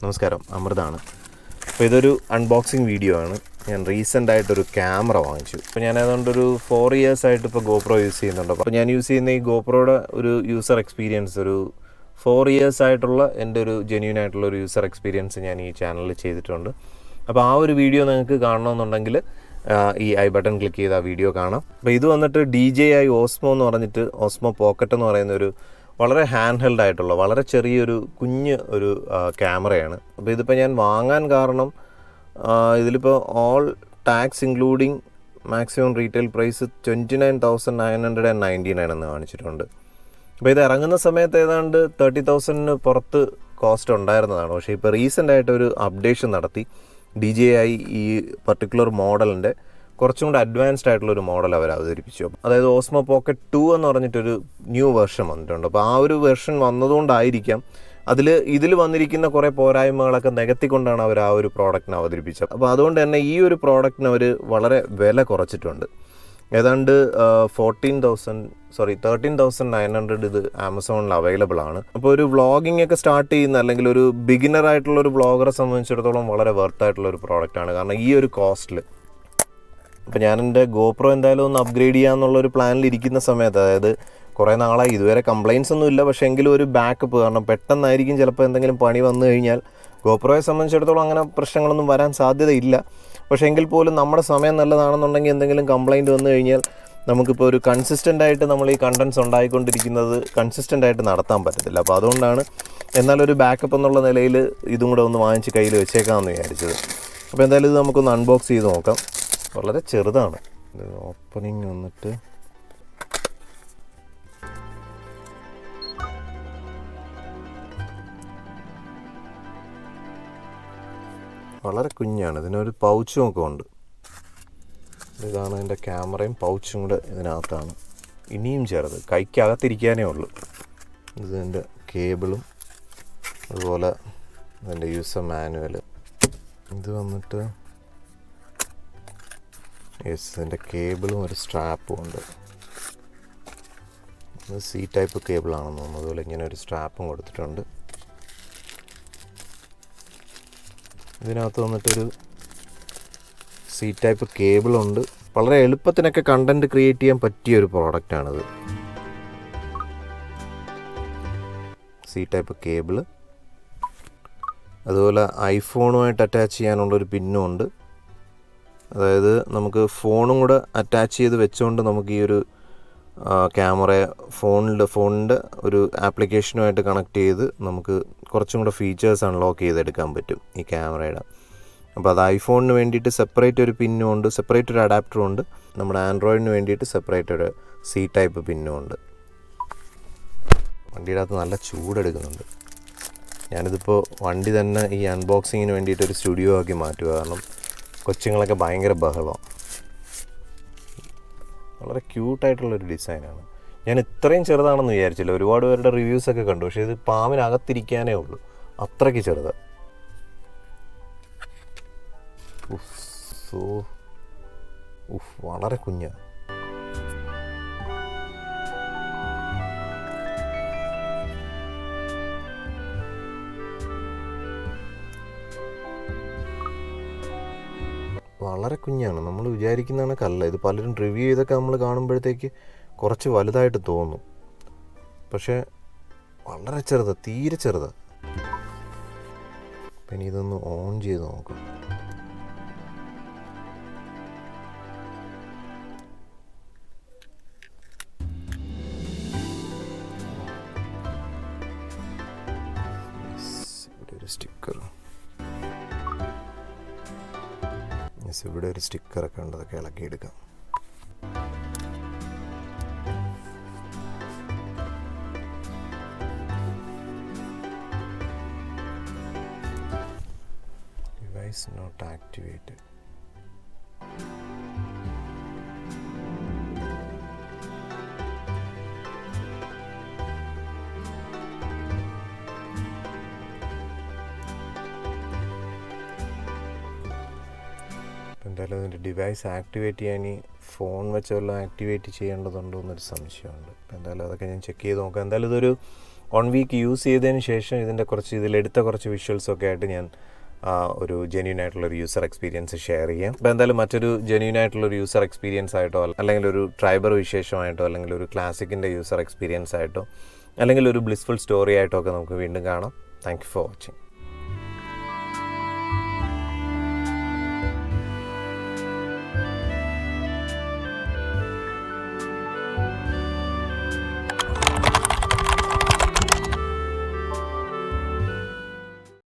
നമസ്കാരം, അമൃതാണ്. അപ്പോൾ ഇതൊരു അൺബോക്സിങ് വീഡിയോ ആണ്. ഞാൻ റീസെൻ്റ് ആയിട്ടൊരു ക്യാമറ വാങ്ങിച്ചു. അപ്പോൾ ഞാൻ അതുകൊണ്ടൊരു 4 years ആയിട്ട് ഇപ്പോൾ ഗോപ്രോ യൂസ് ചെയ്യുന്നുണ്ട്. അപ്പോൾ ഞാൻ യൂസ് ചെയ്യുന്ന ഈ ഗോപ്രോയുടെ ഒരു യൂസർ എക്സ്പീരിയൻസ് ഒരു 4 years ആയിട്ടുള്ള എൻ്റെ ഒരു ജെന്യൂൻ ആയിട്ടുള്ള ഒരു യൂസർ എക്സ്പീരിയൻസ് ഞാൻ ഈ ചാനലിൽ ചെയ്തിട്ടുണ്ട്. അപ്പോൾ ആ ഒരു വീഡിയോ നിങ്ങൾക്ക് കാണണമെന്നുണ്ടെങ്കിൽ ഈ ഐ ബട്ടൺ ക്ലിക്ക് ചെയ്ത് ആ വീഡിയോ കാണാം. അപ്പോൾ ഇത് വന്നിട്ട് DJI Osmo എന്ന് പറഞ്ഞിട്ട് ഓസ്മോ പോക്കറ്റ് എന്ന് പറയുന്ന ഒരു വളരെ ഹാൻഡ് ഹെൽഡ് ആയിട്ടുള്ള വളരെ ചെറിയൊരു കുഞ്ഞ് ഒരു ക്യാമറയാണ്. അപ്പോൾ ഇതിപ്പോൾ ഞാൻ വാങ്ങാൻ കാരണം ഇതിലിപ്പോൾ all tax including maximum retail price 29,999 എന്ന് കാണിച്ചിട്ടുണ്ട്. അപ്പോൾ ഇത് ഇറങ്ങുന്ന സമയത്ത് ഏതാണ്ട് 30,000 പുറത്ത് കോസ്റ്റ് ഉണ്ടായിരുന്നതാണ്. പക്ഷേ ഇപ്പോൾ റീസെൻ്റ് ആയിട്ട് ഒരു അപ്ഡേഷൻ നടത്തി DJI ഈ പർട്ടിക്കുലർ മോഡലിൻ്റെ കുറച്ചും കൂടെ അഡ്വാൻസ്ഡ് ആയിട്ടുള്ളൊരു മോഡൽ അവർ അവതരിപ്പിച്ചു. അതായത് ഓസ്മോ പോക്കറ്റ് 2 എന്ന് പറഞ്ഞിട്ടൊരു ന്യൂ വെർഷൻ വന്നിട്ടുണ്ട്. അപ്പോൾ ആ ഒരു വെർഷൻ വന്നതുകൊണ്ടായിരിക്കാം ഇതിൽ വന്നിരിക്കുന്ന കുറേ പോരായ്മകളൊക്കെ നികത്തിക്കൊണ്ടാണ് അവർ ആ ഒരു പ്രോഡക്റ്റിനെ അവതരിപ്പിച്ചത്. അപ്പോൾ അതുകൊണ്ട് തന്നെ ഈ ഒരു പ്രോഡക്റ്റിന് അവർ വളരെ വില കുറച്ചിട്ടുണ്ട്. ഏതാണ്ട് 13,900 ഇത് ആമസോണിൽ അവൈലബിൾ ആണ്. അപ്പോൾ ഒരു വ്ളോഗിംഗ് ഒക്കെ സ്റ്റാർട്ട് ചെയ്യുന്ന അല്ലെങ്കിൽ ഒരു ബിഗിനർ ആയിട്ടുള്ള ഒരു വ്ളോഗറെ സംബന്ധിച്ചിടത്തോളം വളരെ വെർത്തായിട്ടുള്ള ഒരു പ്രോഡക്റ്റാണ്. കാരണം ഈ ഒരു കോസ്റ്റിൽ അപ്പോൾ ഞാൻ എൻ്റെ ഗോപ്രോ എന്തായാലും ഒന്ന് അപ്ഗ്രേഡ് ചെയ്യാമെന്നുള്ളൊരു പ്ലാനിലിരിക്കുന്ന സമയത്ത്, അതായത് കുറേ നാളായി ഇതുവരെ കംപ്ലയിൻസ് ഒന്നും ഇല്ല, പക്ഷേ എങ്കിലും ഒരു ബാക്കപ്പ്, കാരണം പെട്ടെന്നായിരിക്കും ചിലപ്പോൾ എന്തെങ്കിലും പണി വന്നു കഴിഞ്ഞാൽ ഗോപ്രോയെ സംബന്ധിച്ചിടത്തോളം അങ്ങനെ പ്രശ്നങ്ങളൊന്നും വരാൻ സാധ്യതയില്ല. പക്ഷേ എങ്കിൽ പോലും നമ്മുടെ സമയം നല്ലതാണെന്നുണ്ടെങ്കിൽ എന്തെങ്കിലും കംപ്ലയിൻറ്റ് വന്നു കഴിഞ്ഞാൽ നമുക്കിപ്പോൾ ഒരു കൺസിസ്റ്റൻ്റ് ആയിട്ട് നമ്മൾ ഈ കണ്ടൻസ് ഉണ്ടായിക്കൊണ്ടിരിക്കുന്നത് കൺസിസ്റ്റൻ്റ് ആയിട്ട് നടത്താൻ പറ്റത്തില്ല. അപ്പോൾ അതുകൊണ്ടാണ് എന്നാലൊരു ബാക്കപ്പ് എന്നുള്ള നിലയിൽ ഇതും കൂടെ ഒന്ന് വാങ്ങിച്ച് കയ്യിൽ വെച്ചേക്കാമെന്ന് വിചാരിച്ചത്. അപ്പോൾ എന്തായാലും ഇത് നമുക്കൊന്ന് അൺബോക്സ് ചെയ്ത് നോക്കാം. വളരെ ചെറുതാണ്. ഇത് ഓപ്പണിങ് വന്നിട്ട് വളരെ കുഞ്ഞാണ്. ഇതിനൊരു പൗച്ചും ഒക്കെ ഉണ്ട്. ഇതാണ് എൻ്റെ ക്യാമറയും പൗച്ചും കൂടെ ഇതിനകത്താണ്. ഇനിയും ചെറുത്, കൈക്കകത്തിരിക്കാനേ ഉള്ളൂ. ഇതിൻ്റെ കേബിളും അതുപോലെ ഇതിൻ്റെ യൂസർ മാനുവൽ. ഇത് വന്നിട്ട് ഇതിൻ്റെ കേബിളും ഒരു സ്ട്രാപ്പും ഉണ്ട്. ഇത് C ടൈപ്പ് കേബിളാണെന്ന് തോന്നുന്നു. അതുപോലെ ഇങ്ങനെ ഒരു സ്ട്രാപ്പും കൊടുത്തിട്ടുണ്ട്. ഇതിനകത്ത് വന്നിട്ടൊരു C ടൈപ്പ് കേബിളുണ്ട്. വളരെ എളുപ്പത്തിനൊക്കെ കണ്ടൻറ്റ് ക്രിയേറ്റ് ചെയ്യാൻ പറ്റിയ ഒരു പ്രോഡക്റ്റാണിത്. C ടൈപ്പ് കേബിള്, അതുപോലെ ഐഫോണുമായിട്ട് അറ്റാച്ച് ചെയ്യാനുള്ളൊരു പിന്നും ഉണ്ട്. അതായത് നമുക്ക് ഫോണും കൂടെ അറ്റാച്ച് ചെയ്ത് വെച്ചുകൊണ്ട് നമുക്ക് ഈ ഒരു ക്യാമറയെ ഫോണിൻ്റെ ഒരു ആപ്ലിക്കേഷനുമായിട്ട് കണക്ട് ചെയ്ത് നമുക്ക് കുറച്ചും കൂടെ ഫീച്ചേഴ്സ് അൺലോക്ക് ചെയ്തെടുക്കാൻ പറ്റും ഈ ക്യാമറയുടെ. അപ്പോൾ അത് ഐഫോണിന് വേണ്ടിയിട്ട് സെപ്പറേറ്റ് ഒരു പിന്നും ഉണ്ട്, സെപ്പറേറ്റ് ഒരു അഡാപ്റ്ററും ഉണ്ട്. നമ്മുടെ ആൻഡ്രോയിഡിന് വേണ്ടിയിട്ട് സെപ്പറേറ്റ് ഒരു C ടൈപ്പ് പിന്നും ഉണ്ട്. വണ്ടിയുടെ അകത്ത് നല്ല ചൂടെടുക്കുന്നുണ്ട്. ഞാനിതിപ്പോൾ വണ്ടി തന്നെ ഈ അൺബോക്സിങ്ങിന് വേണ്ടിയിട്ട് ഒരു സ്റ്റുഡിയോ ആക്കി മാറ്റുക. കാരണം കൊച്ചുങ്ങളൊക്കെ ഭയങ്കര ബഹളമാണ്. വളരെ ക്യൂട്ടായിട്ടുള്ളൊരു ഡിസൈനാണ്. ഞാൻ ഇത്രയും ചെറുതാണെന്ന് വിചാരിച്ചില്ല. ഒരുപാട് പേരുടെ റിവ്യൂസൊക്കെ കണ്ടു, പക്ഷേ ഇത് പാമ്പിനകത്തിരിക്കാനേ ഉള്ളൂ, അത്രയ്ക്ക് ചെറുതാണ്. വളരെ കുഞ്ഞാണ്. വളരെ കുഞ്ഞാണ്. നമ്മൾ വിചാരിക്കുന്ന കണക്കല്ല. ഇത് പലരും റിവ്യൂ ചെയ്തൊക്കെ നമ്മൾ കാണുമ്പോഴത്തേക്ക് കുറച്ച് വലുതായിട്ട് തോന്നും, പക്ഷേ വളരെ ചെറുതാണ്, തീരെ ചെറുതാണ്. പിന്നെ ഇതൊന്ന് ഓൺ ചെയ്ത് നോക്കാം. ഇവിടെ ഒരു സ്റ്റിക്കർ, ഇവിടെ ഒരു സ്റ്റിക്കറൊക്കെ ഉണ്ട്, അതൊക്കെ ഇളക്കിയെടുക്കാം. Device not activated. എന്തായാലും അതിൻ്റെ ഡിവൈസ് ആക്ടിവേറ്റ് ചെയ്യാൻ ഈ ഫോൺ വെച്ച് വല്ലതും ആക്ടിവേറ്റ് ചെയ്യേണ്ടതുണ്ടോ എന്നൊരു സംശയമുണ്ട്. അപ്പോൾ എന്തായാലും അതൊക്കെ ഞാൻ ചെക്ക് ചെയ്ത് നോക്കാം. എന്തായാലും ഇതൊരു 1 വീക്ക് യൂസ് ചെയ്തതിന് ശേഷം ഇതിലെടുത്ത കുറച്ച് വിഷ്വൽസൊക്കെ ആയിട്ട് ഞാൻ ഒരു ജെന്യൂൻ ആയിട്ടുള്ളൊരു യൂസർ എക്സ്പീരിയൻസ് ഷെയർ ചെയ്യാം. അപ്പോൾ എന്തായാലും മറ്റൊരു ജെന്യൂൻ ആയിട്ടുള്ളൊരു യൂസർ എക്സ്പീരിയൻസ് ആയിട്ടോ, അല്ലെങ്കിൽ ഒരു ട്രൈബർ വിശേഷമായിട്ടോ, അല്ലെങ്കിൽ ഒരു ക്ലാസിക്കിൻ്റെ യൂസർ എക്സ്പീരിയൻസ് ആയിട്ടോ, അല്ലെങ്കിൽ ഒരു ബ്ലിസ്ഫുൾ സ്റ്റോറി ആയിട്ടോ ഒക്കെ നമുക്ക് വീണ്ടും കാണാം. Thank you for watching.